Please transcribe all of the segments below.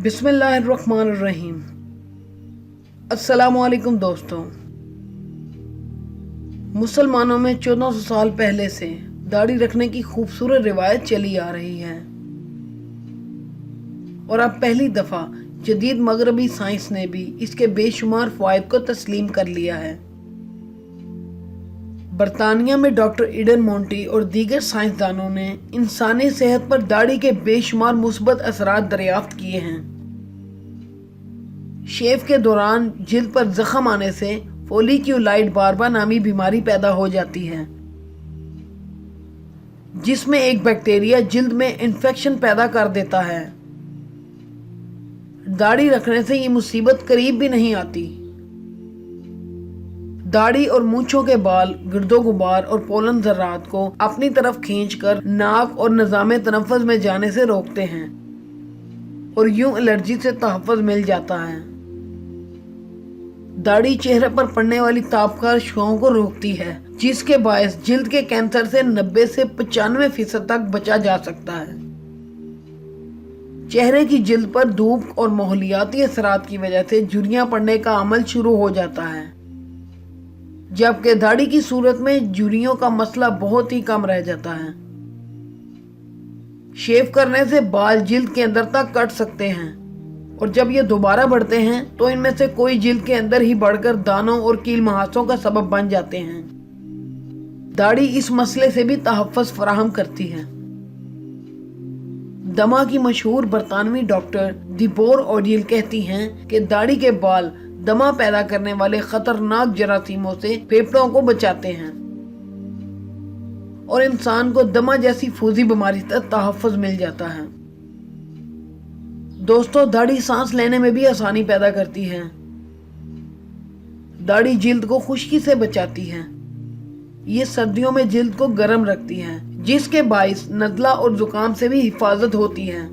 بسم اللہ الرحمن الرحیم۔ السلام علیکم دوستوں۔ مسلمانوں میں 1400 سال پہلے سے داڑھی رکھنے کی خوبصورت روایت چلی آ رہی ہے، اور اب پہلی دفعہ جدید مغربی سائنس نے بھی اس کے بے شمار فوائد کو تسلیم کر لیا ہے۔ برطانیہ میں ڈاکٹر ایڈن مونٹی اور دیگر سائنسدانوں نے انسانی صحت پر داڑھی کے بے شمار مثبت اثرات دریافت کیے ہیں۔ شیو کے دوران جلد پر زخم آنے سے فولیکیولائڈ باربا نامی بیماری پیدا ہو جاتی ہے، جس میں ایک بیکٹیریا جلد میں انفیکشن پیدا کر دیتا ہے۔ داڑھی رکھنے سے یہ مصیبت قریب بھی نہیں آتی۔ داڑھی اور مونچھوں کے بال گرد و غبار اور پولن ذرات کو اپنی طرف کھینچ کر ناک اور نظام تنفس میں جانے سے روکتے ہیں، اور یوں الرجی سے تحفظ مل جاتا ہے۔ داڑھی چہرے پر پڑنے والی تابکار شعاعوں کو روکتی ہے، جس کے باعث جلد کے کینسر سے 90 سے 95% تک بچا جا سکتا ہے۔ چہرے کی جلد پر دھوپ اور ماحولیاتی اثرات کی وجہ سے جھریاں پڑنے کا عمل شروع ہو جاتا ہے، جبکہ داڑھی کی صورت میں جھریوں کا مسئلہ بہت ہی کم رہ جاتا ہے۔ شیو کرنے سے بال جلد کے اندر تک کٹ سکتے ہیں، اور جب یہ دوبارہ بڑھتے ہیں تو ان میں سے کوئی جلد کے اندر ہی بڑھ کر دانوں اور کیل مہاسوں کا سبب بن جاتے ہیں۔ داڑھی اس مسئلے سے بھی تحفظ فراہم کرتی ہے۔ دما کی مشہور برطانوی ڈاکٹر دیبور اوڈیل کہتی ہیں کہ داڑھی کے بال دما پیدا کرنے والے خطرناک جراثیموں سے پھیپھڑوں کو بچاتے ہیں، اور انسان کو دما جیسی پھوزی بیماری سے تحفظ مل جاتا ہے۔ دوستو، داڑھی سانس لینے میں بھی آسانی پیدا کرتی ہے۔ داڑھی جلد کو خشکی سے بچاتی ہے۔ یہ سردیوں میں جلد کو گرم رکھتی ہے، جس کے باعث نزلہ اور زکام سے بھی حفاظت ہوتی ہے۔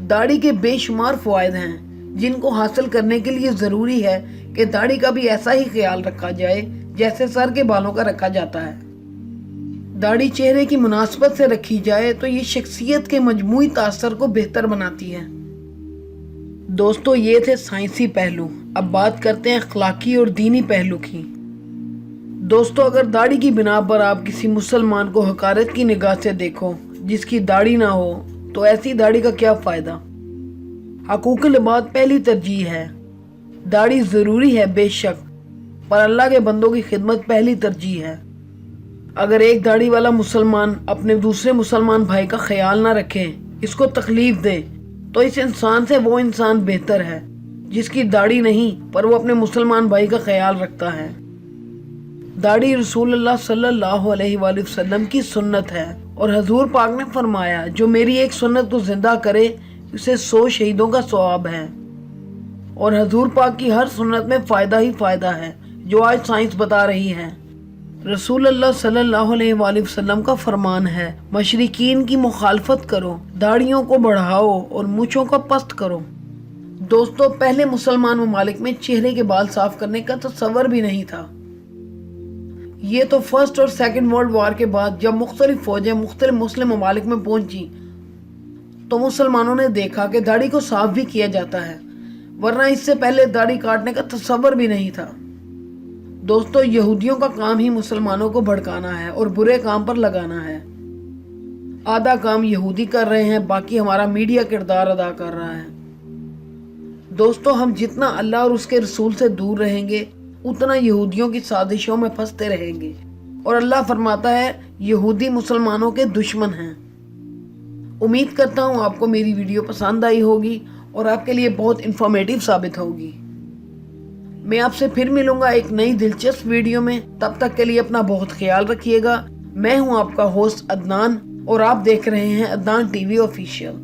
داڑھی کے بے شمار فوائد ہیں، جن کو حاصل کرنے کے لیے ضروری ہے کہ داڑھی کا بھی ایسا ہی خیال رکھا جائے جیسے سر کے بالوں کا رکھا جاتا ہے۔ داڑھی چہرے کی مناسبت سے رکھی جائے تو یہ شخصیت کے مجموعی تاثر کو بہتر بناتی ہے۔ دوستو، یہ تھے سائنسی پہلو۔ اب بات کرتے ہیں اخلاقی اور دینی پہلو کی۔ دوستو، اگر داڑھی کی بنا پر آپ کسی مسلمان کو حقارت کی نگاہ سے دیکھو جس کی داڑھی نہ ہو، تو ایسی داڑھی کا کیا فائدہ؟ حقوق العباد پہلی ترجیح ہے۔ داڑھی ضروری ہے بے شک، پر اللہ کے بندوں کی خدمت پہلی ترجیح ہے۔ اگر ایک داڑھی والا مسلمان اپنے دوسرے مسلمان بھائی کا خیال نہ رکھے، اس کو تکلیف دے، تو اس انسان سے وہ انسان بہتر ہے جس کی داڑھی نہیں پر وہ اپنے مسلمان بھائی کا خیال رکھتا ہے۔ داڑھی رسول اللہ صلی اللہ علیہ وآلہ وسلم کی سنت ہے، اور حضور پاک نے فرمایا جو میری ایک سنت کو زندہ کرے اسے 100 شہیدوں کا ثواب ہے۔ اور حضور پاک کی ہر سنت میں فائدہ ہی فائدہ ہے، جو آج سائنس بتا رہی ہے۔ رسول اللہ صلی اللہ علیہ وآلہ وسلم کا فرمان ہے، مشرکین کی مخالفت کرو، داڑھیوں کو بڑھاؤ اور مونچھوں کو پست کرو۔ دوستو، پہلے مسلمان ممالک میں چہرے کے بال صاف کرنے کا تصور بھی نہیں تھا۔ یہ تو فرسٹ اور سیکنڈ ورلڈ وار کے بعد جب مختلف فوجیں مختلف مسلم ممالک میں پہنچی تو مسلمانوں نے دیکھا کہ داڑھی کو صاف بھی کیا جاتا ہے، ورنہ اس سے پہلے داڑھی کاٹنے کا تصور بھی نہیں تھا۔ دوستو، یہودیوں کا کام ہی مسلمانوں کو بھڑکانا ہے اور برے کام پر لگانا ہے۔ آدھا کام یہودی کر رہے ہیں، باقی ہمارا میڈیا کردار ادا کر رہا ہے۔ دوستو، ہم جتنا اللہ اور اس کے رسول سے دور رہیں گے اتنا یہودیوں کی سازشوں میں پھنستے رہیں گے، اور اللہ فرماتا ہے یہودی مسلمانوں کے دشمن ہیں۔ امید کرتا ہوں آپ کو میری ویڈیو پسند آئی ہوگی اور آپ کے لیے بہت انفارمیٹیو ثابت ہوگی۔ میں آپ سے پھر ملوں گا ایک نئی دلچسپ ویڈیو میں۔ تب تک کے لیے اپنا بہت خیال رکھیے گا۔ میں ہوں آپ کا ہوسٹ عدنان، اور آپ دیکھ رہے ہیں عدنان ٹی وی آفیشیل۔